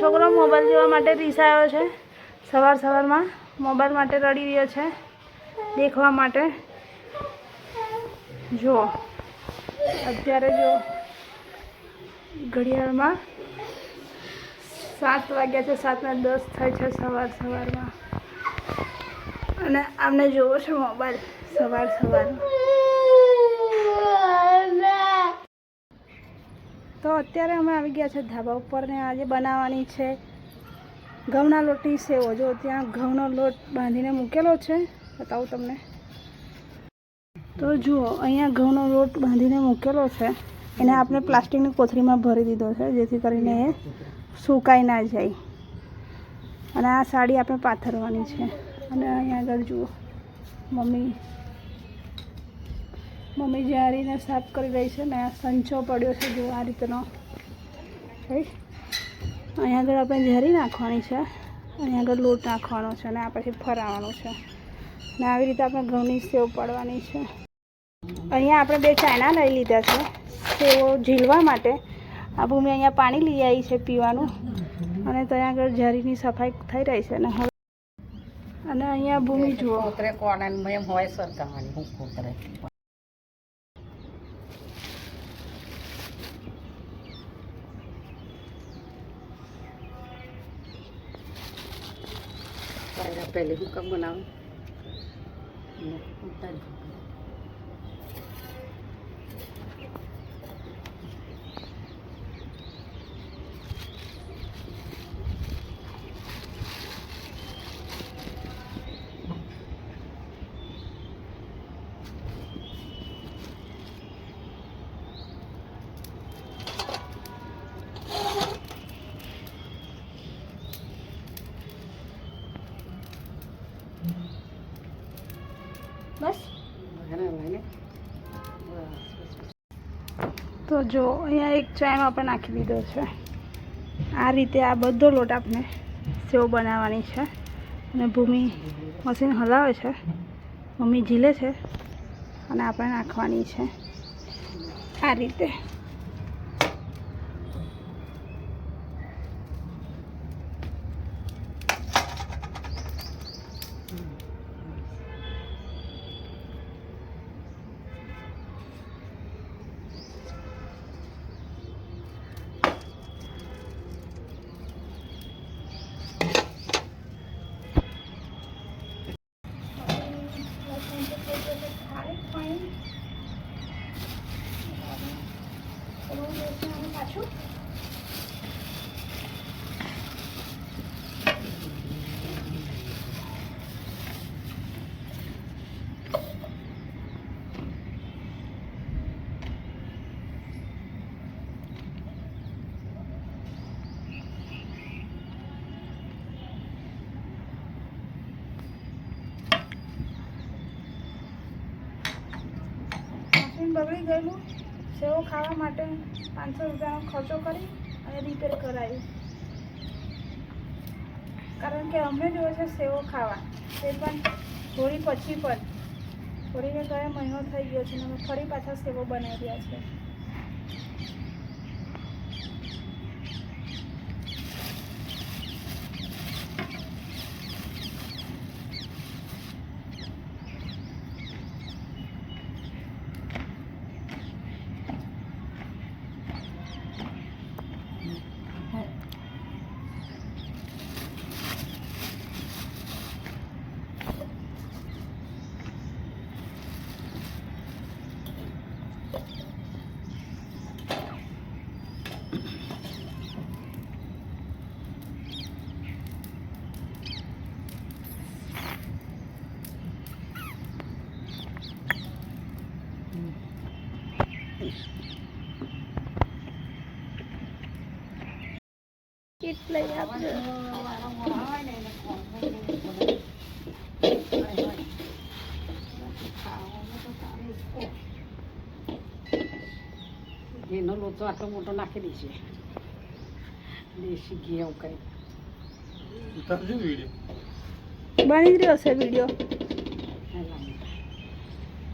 છોકરો મોબાઈલ જોવા માટે રીસાયો છે. સવારમાં મોબાઈલ માટે રડી રહ્યો છે, દેખવા માટે. જો અત્યારે જો ઘડિયાળમાં 7 વાગ્યા છે, 7:10 થાય છે સવારમાં. અને આમને જોવો છે મોબાઈલ સવારમાં. તો અત્યારે અમે આવી ગયા છે ધાબા ઉપર ને આજે બનાવવાની છે ઘઉંના લોટની સેવો. જો ત્યાં ઘઉંનો લોટ બાંધીને મૂકેલો છે, બતાવું તમને. તો જુઓ અહીંયા ઘઉંનો લોટ બાંધીને મૂકેલો છે, એને આપણે પ્લાસ્ટિકની કોથળીમાં ભરી દીધો છે જેથી કરીને એ સુકાઈ ના જાય. અને આ સાડી આપણે પાથરવાની છે. અને અહીંયા આગળ જુઓ મમ્મી જારીને સાફ કરી રહી છે ને આ સંચો પડ્યો છે જો આ રીતનો. અહીંયા આગળ આપણે જારી નાખવાની છે, અહીંયા આગળ લોટ નાખવાનો છે અને આ પછી ફરાવવાનું છે. અને આવી રીતે આપણે ઘઉંની સેવ પાડવાની છે. અહીંયા આપણે 2 ચાયણા લઈ લીધા છે સેવો ઝીલવા માટે. આ ભૂમિ અહીંયા પાણી લઈ આવી છે પીવાનું. અને ત્યાં આગળ જારીની સફાઈ થઈ રહી છે. અને અહીંયા ભૂમિ જુઓ હોય સરકારવાની હું કોતરે पहले हुक्म बनाओ બસ. તો જો અહીંયા 1 ચાયણો આપણે નાખી દીધો છે. આ રીતે આ બધો લોટ આપણે સેવ બનાવવાની છે. અને ભૂમિ મશીન હલાવે છે, મમ્મી ઝીલે છે અને આપણે નાખવાની છે આ રીતે. બગડી ગયેલું સેવો ખાવા માટે 500 રૂપિયાનો ખર્ચો કરી અને રિપેર કરાવી. કારણ કે અમને જોઈએ છે સેવો ખાવા, તે પણ હોળી પછી પણ. હોળીને ગયા મહિનો થઈ ગયો છે અને અમે ફરી પાછા સેવો બનાવી રહ્યા છે. કીટ લઈ આપજો. એનો લોચો આટલો મોટો નાખી દઈશું. દેશી ઘી એવું કંઈ બની જ રહ્યો છે વિડીયો.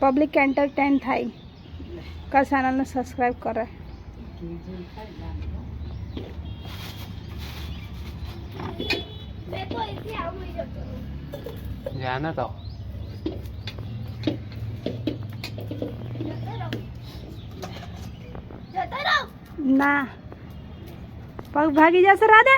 પબ્લિક એન્ટરટેન થાય. કા ચેનલને સબસ્ક્રાઈબ કરે. જાને તો ના પગ ભાગી જશે રાધે.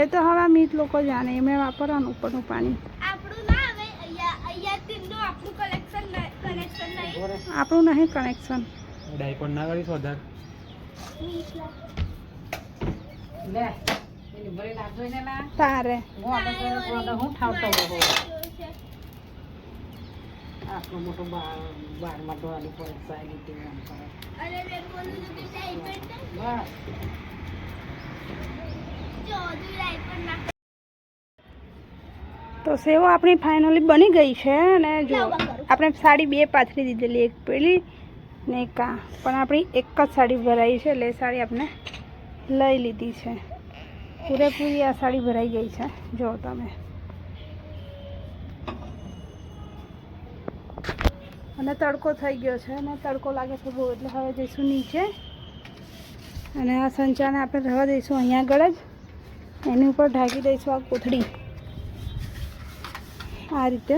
એ તો હવે મીત લોકો જાણે એમણે વાપરવાનું ઉપરનું પાણી. આપણું નહીં કનેક્શન. ડાયપર ના કરીશ વધારે. લે એની ભરી નાખજો ને ના તારે હું ઠાવતો બહુ આટલો મોટો બારમાં ડોવાની પરીક્ષા આવી હતી એમ કરે બસ તો સેવો આપણી ફાઇનલી બની ગઈ છે. અને જો આપણે સાડી બે પાથરી દીધેલી, એક પેલી ને એક આ, પણ આપણી એક જ સાડી ભરાઈ છે એટલે એ સાડી આપણે લઈ લીધી છે. પૂરેપૂરી આ સાડી ભરાઈ ગઈ છે. જો તમે અને તડકો થઈ ગયો છે અને તડકો લાગે છે બહુ એટલે હવે જઈશું નીચે અને આ સંચાને આપણે રહેવા દઈશું અહીંયા આગળ જ. એની ઉપર ઢાંકી દઈશું આ કોથળી આ રીતે.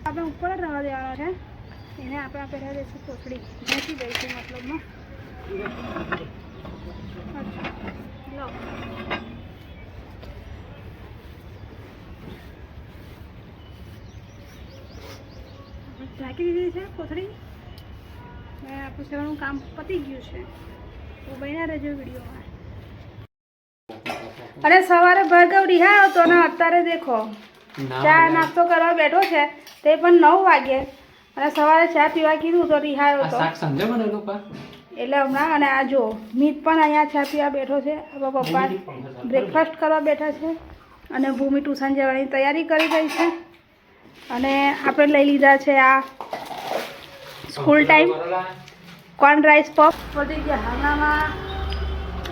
આપણે ઉપર જ રહેવા દેવાનો છે એને. આપણે પહેરાવી દઈશું કોથળી, ઢાંકી દઈશું મતલબમાં. લો ઢાંકી દીધી છે કોથળી ને આપણું સેવાનું કામ પતી ગયું છે. તો બન્યા રહેજો વિડીયોમાં. અને સવારે ભાર્ગવ રિહાયો હતો ને અત્યારે દેખો ચા નાસ્તો કરવા બેઠો છે તે પણ 9 વાગે અને સવારે ચા પીવા કીધું તો રિહાયો હતો સંજય બનેલું પા એટલે હમણાં. અને આ જો મીત પણ અહીંયા ચા પીવા બેઠો છે. પપ્પા બ્રેકફાસ્ટ કરવા બેઠા છે અને ભૂમિ ટ્યુશન જવાની તૈયારી કરી રહી છે. અને આપણે લઈ લીધા છે આ school time corn rice puff. બધી હાલનામાં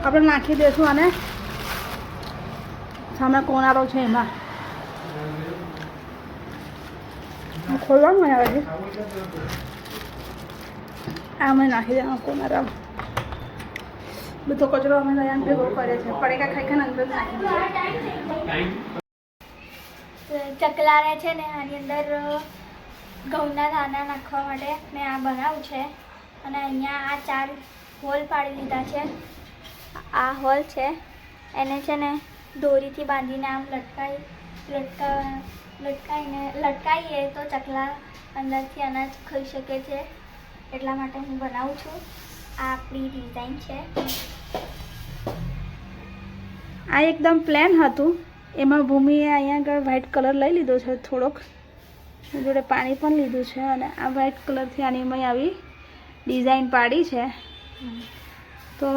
આપણે નાખી દઈશું અને સામે કોનારો છે એમાં ખોલવાનું આવે છે. આ અમે નાખી દેવાનું કોનારા. બધો કચરો અમે અહીંયા ભેગો કરે છે. પડેકા ખાઈ ખાઈને અંદર નાખી ચકલા રહે છે ને આની અંદર ઘઉંના દાણા નાખવા માટે મેં આ બનાવ્યું છે. અને અહીંયા આ 4 હોલ પાડી દીધા છે. આ હોલ છે એને છે ને દોરીથી બાંધીને આમ લટકાવીએ તો ચકલા અંદરથી અનાજ ખાઈ શકે છે. એટલા માટે હું બનાવું છું. આ આપણી ડિઝાઇન છે. આ એકદમ પ્લેન હતું. એમાં ભૂમિએ અહીંયા આગળ વ્હાઇટ કલર લઈ લીધો છે થોડોક, જોડે પાણી પણ લીધું છે. અને આ વ્હાઇટ કલરથી આની મેં આવી ડિઝાઇન પાડી છે. તો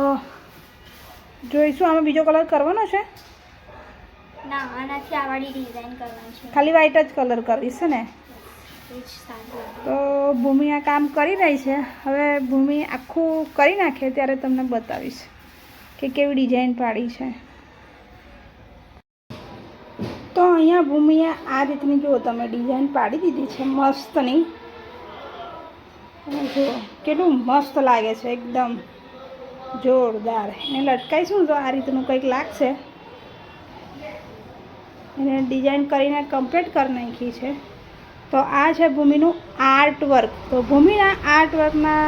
જોઈશું આમાં બીજો કલર કરવાનો છે. ના, આનાથી આવાળી ડિઝાઇન કરવાની છે. ખાલી વ્હાઇટ જ કલર કરીશ છે ને. એ જ સારું લાગે. તો ભૂમિ આ કામ કરી રહી છે. હવે ભૂમિ આખું કરી નાખે ત્યારે તમને બતાવીશ કે કેવી ડિઝાઇન પાડી છે. તો અહીંયા ભૂમિએ આ રીતની જુઓ તમે ડિઝાઇન પાડી દીધી છે મસ્તની. અને જુઓ કેટલું મસ્ત લાગે છે, એકદમ જોરદાર. એને લટકાઈશું તો આ રીતનું કંઈક લાગશે. એને ડિઝાઇન કરીને કમ્પ્લીટ કરી નાખી છે. તો આ છે ભૂમિનું આર્ટવર્ક. તો ભૂમિના આર્ટવર્કના